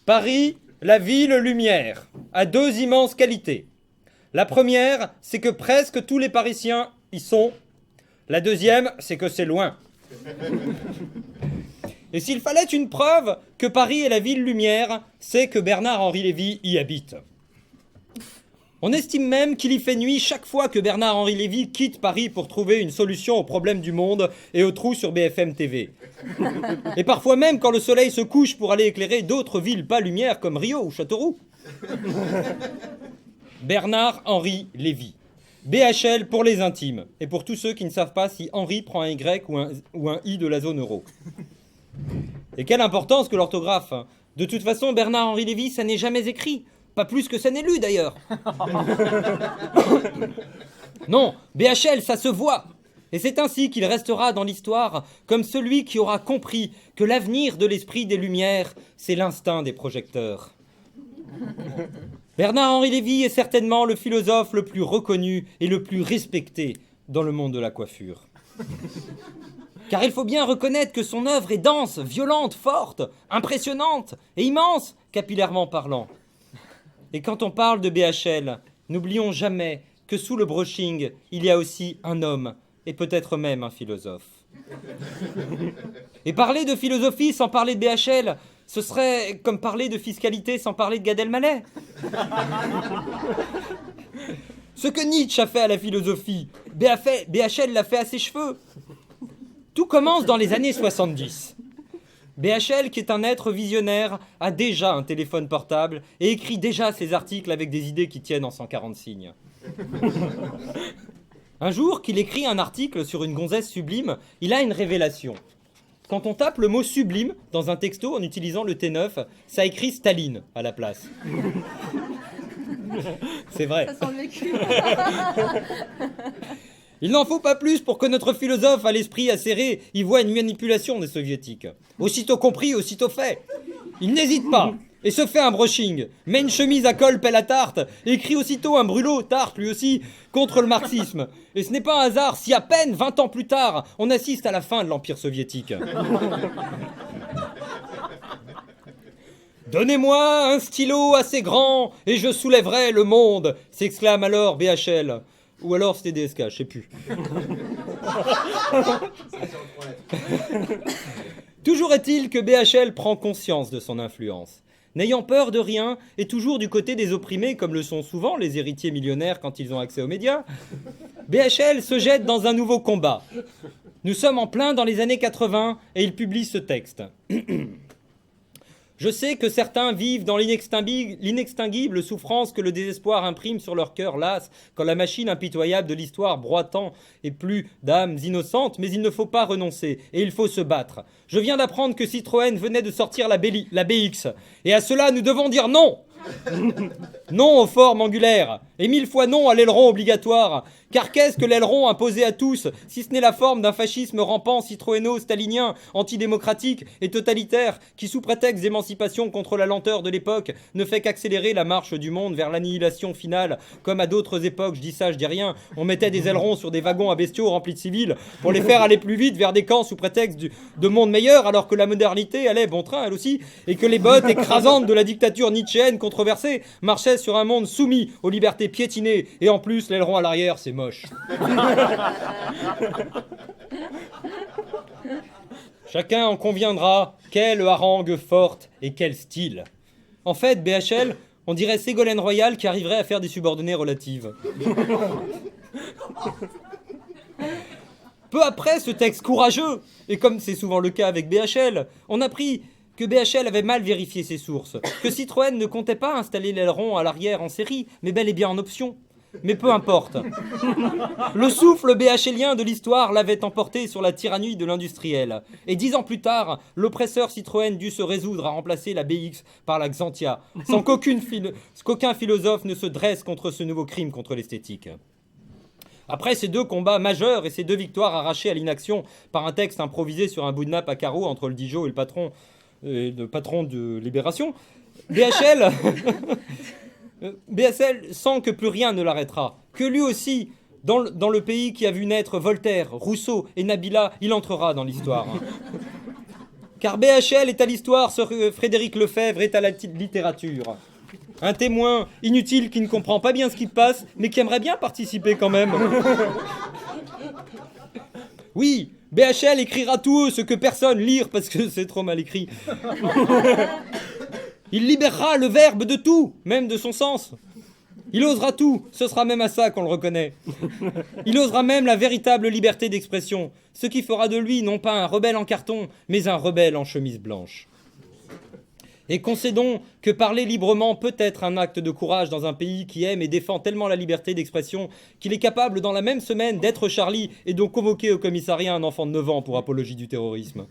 Paris, la ville lumière, a deux immenses qualités. La première, c'est que presque tous les Parisiens y sont. La deuxième, c'est que c'est loin. Et s'il fallait une preuve que Paris est la ville lumière, c'est que Bernard-Henri Lévy y habite. On estime même qu'il y fait nuit chaque fois que Bernard-Henri Lévy quitte Paris pour trouver une solution aux problèmes du monde et aux trous sur BFM TV. Et parfois même quand le soleil se couche pour aller éclairer d'autres villes pas lumière comme Rio ou Châteauroux. Bernard-Henri Lévy. BHL pour les intimes et pour tous ceux qui ne savent pas si Henri prend un Y ou un I de la zone euro. Et quelle importance que l'orthographe. De toute façon, Bernard-Henri Lévy, ça n'est jamais écrit. Pas plus que ça n'est lu d'ailleurs. Non, BHL, ça se voit. Et c'est ainsi qu'il restera dans l'histoire comme celui qui aura compris que l'avenir de l'esprit des Lumières, c'est l'instinct des projecteurs. Bernard-Henri Lévy est certainement le philosophe le plus reconnu et le plus respecté dans le monde de la coiffure. Car il faut bien reconnaître que son œuvre est dense, violente, forte, impressionnante et immense, capillairement parlant. Et quand on parle de BHL, n'oublions jamais que sous le brushing, il y a aussi un homme, et peut-être même un philosophe. Et parler de philosophie sans parler de BHL, ce serait comme parler de fiscalité sans parler de Gad Elmaleh. Ce que Nietzsche a fait à la philosophie, BHL l'a fait à ses cheveux. Tout commence dans les années 70. BHL, qui est un être visionnaire, a déjà un téléphone portable et écrit déjà ses articles avec des idées qui tiennent en 140 signes. Un jour qu'il écrit un article sur une gonzesse sublime, il a une révélation. Quand on tape le mot sublime dans un texto en utilisant le T9, ça écrit Staline à la place. C'est vrai. Ça sent le vécu. Il n'en faut pas plus pour que notre philosophe à l'esprit acéré y voie une manipulation des soviétiques. Aussitôt compris, aussitôt fait. Il n'hésite pas et se fait un brushing, met une chemise à col pelle à tarte et écrit aussitôt un brûlot, tarte lui aussi, contre le marxisme. Et ce n'est pas un hasard si à peine 20 ans plus tard, on assiste à la fin de l'Empire soviétique. Donnez-moi un stylo assez grand et je soulèverai le monde, s'exclame alors BHL. Ou alors c'était DSK, je sais plus. Toujours est-il que BHL prend conscience de son influence. N'ayant peur de rien et toujours du côté des opprimés, comme le sont souvent les héritiers millionnaires quand ils ont accès aux médias, BHL se jette dans un nouveau combat. Nous sommes en plein dans les années 80 et il publie ce texte. Je sais que certains vivent dans l'inextinguible souffrance que le désespoir imprime sur leur cœur las, quand la machine impitoyable de l'histoire broie tant et plus d'âmes innocentes, mais il ne faut pas renoncer, et il faut se battre. Je viens d'apprendre que Citroën venait de sortir la BX, et à cela nous devons dire non. Non aux formes angulaires, et 1000 fois non à l'aileron obligatoire. Car qu'est-ce que l'aileron imposé à tous, si ce n'est la forme d'un fascisme rampant citroëno-stalinien, antidémocratique et totalitaire, qui sous prétexte d'émancipation contre la lenteur de l'époque, ne fait qu'accélérer la marche du monde vers l'annihilation finale, comme à d'autres époques, je dis ça, je dis rien, on mettait des ailerons sur des wagons à bestiaux remplis de civils, pour les faire aller plus vite vers des camps sous prétexte de monde meilleur, alors que la modernité allait bon train, elle aussi, et que les bottes écrasantes de la dictature nietzschéenne controversée marchaient sur un monde soumis aux libertés piétinées, et en plus, l'aileron à l'arrière, c'est moche. Chacun en conviendra, quelle harangue forte et quel style. En fait, BHL, on dirait Ségolène Royal qui arriverait à faire des subordonnées relatives. Peu après ce texte courageux, et comme c'est souvent le cas avec BHL, on apprit que BHL avait mal vérifié ses sources, que Citroën ne comptait pas installer l'aileron à l'arrière en série, mais bel et bien en option. Mais peu importe. Le souffle BHLien de l'histoire l'avait emporté sur la tyrannie de l'industriel. Et 10 ans plus tard, l'oppresseur Citroën dut se résoudre à remplacer la BX par la Xantia, sans qu'aucun philosophe ne se dresse contre ce nouveau crime contre l'esthétique. Après ces deux combats majeurs et ces deux victoires arrachées à l'inaction par un texte improvisé sur un bout de nappe à carreaux entre le Dijon et le patron de Libération, BHL sent que plus rien ne l'arrêtera, que lui aussi, dans le pays qui a vu naître Voltaire, Rousseau et Nabila, il entrera dans l'histoire. Car BHL est à l'histoire ce que Frédéric Lefebvre est à la littérature. Un témoin inutile qui ne comprend pas bien ce qui passe, mais qui aimerait bien participer quand même. Oui, BHL écrira tout ce que personne lire parce que c'est trop mal écrit. Il libérera le verbe de tout, même de son sens. Il osera tout, ce sera même à ça qu'on le reconnaît. Il osera même la véritable liberté d'expression, ce qui fera de lui non pas un rebelle en carton, mais un rebelle en chemise blanche. Et concédons que parler librement peut être un acte de courage dans un pays qui aime et défend tellement la liberté d'expression qu'il est capable dans la même semaine d'être Charlie et donc convoquer au commissariat un enfant de 9 ans pour apologie du terrorisme.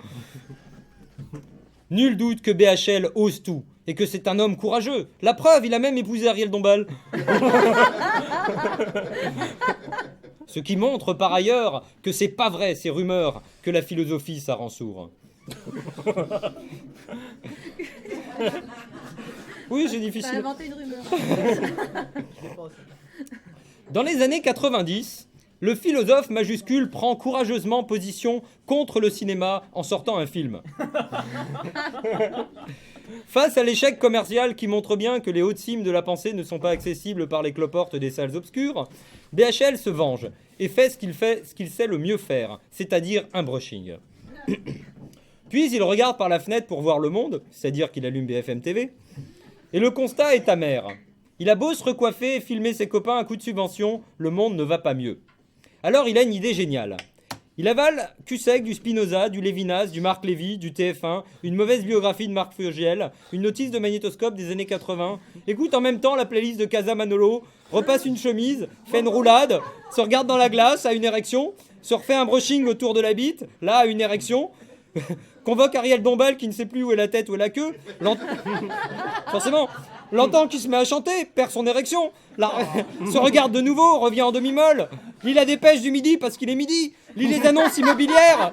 Nul doute que BHL ose tout et que c'est un homme courageux. La preuve, il a même épousé Ariel Dombal. Ce qui montre par ailleurs que c'est pas vrai ces rumeurs que la philosophie ça rend sourd. Oui, c'est difficile. T'as inventé une rumeur. Dans les années 90, le philosophe majuscule prend courageusement position contre le cinéma en sortant un film. Face à l'échec commercial qui montre bien que les hautes cimes de la pensée ne sont pas accessibles par les cloportes des salles obscures, BHL se venge et fait ce qu'il sait le mieux faire, c'est-à-dire un brushing. Puis il regarde par la fenêtre pour voir le monde, c'est-à-dire qu'il allume BFM TV, et le constat est amer. Il a beau se recoiffer et filmer ses copains à coups de subvention, le monde ne va pas mieux. Alors il a une idée géniale. Il avale cul sec du Spinoza, du Lévinas, du Marc Lévy, du TF1, une mauvaise biographie de Marc Furgiel, une notice de magnétoscope des années 80, écoute en même temps la playlist de Casa Manolo, repasse une chemise, fait une roulade, se regarde dans la glace, a une érection, se refait un brushing autour de la bite, là a une érection, convoque Ariel Dombal qui ne sait plus où est la tête, où est la queue, forcément, l'entend qui se met à chanter, perd son érection, se regarde de nouveau, revient en demi-molle, lit la dépêche du midi parce qu'il est midi, lit les annonces immobilières,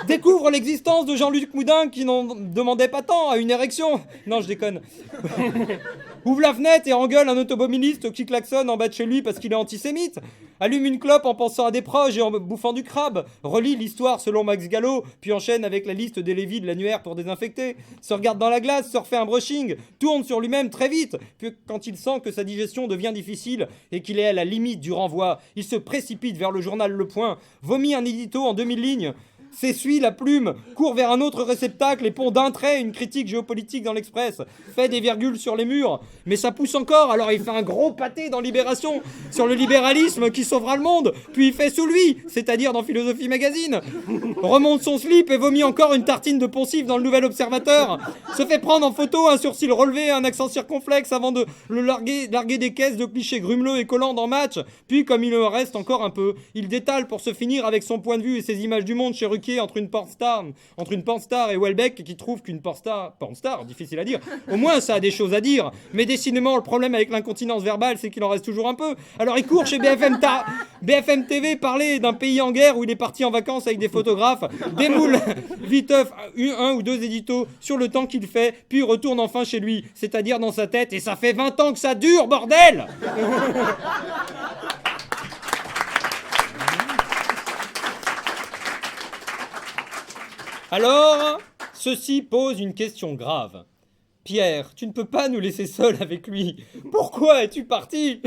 découvre l'existence de Jean-Luc Moudin qui n'en demandait pas tant à une érection. Non, je déconne. Ouvre la fenêtre et engueule un automobiliste qui klaxonne en bas de chez lui parce qu'il est antisémite. Allume une clope en pensant à des proches et en bouffant du crabe. Relit l'histoire selon Max Gallo, puis enchaîne avec la liste des Lévis de l'annuaire pour désinfecter. Se regarde dans la glace, se refait un brushing, tourne sur lui-même très vite. Puis quand il sent que sa digestion devient difficile et qu'il est à la limite du renvoi, il se précipite vers le journal Le Point, vomit un édito en 2000 lignes, s'essuie la plume, court vers un autre réceptacle et pond d'un trait une critique géopolitique dans l'Express, fait des virgules sur les murs, mais ça pousse encore, alors il fait un gros pâté dans Libération sur le libéralisme qui sauvera le monde, puis il fait sous lui, c'est-à-dire dans Philosophie Magazine, remonte son slip et vomit encore une tartine de poncif dans le Nouvel Observateur, se fait prendre en photo un sourcil relevé, un accent circonflexe avant de le larguer des caisses de clichés grumeleux et collants dans Match, puis comme il en reste encore un peu, il détale pour se finir avec son point de vue et ses images du monde chez Ruquier entre une pornstar et Welbeck qui trouve qu'une pornstar, difficile à dire, au moins ça a des choses à dire, mais décidément le problème avec l'incontinence verbale c'est qu'il en reste toujours un peu, alors il court chez BFM TV parler d'un pays en guerre où il est parti en vacances avec des photographes, démoule viteuf un ou deux éditos sur le temps qu'il fait, puis retourne enfin chez lui, c'est-à-dire dans sa tête, et ça fait 20 ans que ça dure, bordel. Alors, ceci pose une question grave. Pierre, tu ne peux pas nous laisser seuls avec lui. Pourquoi es-tu parti ?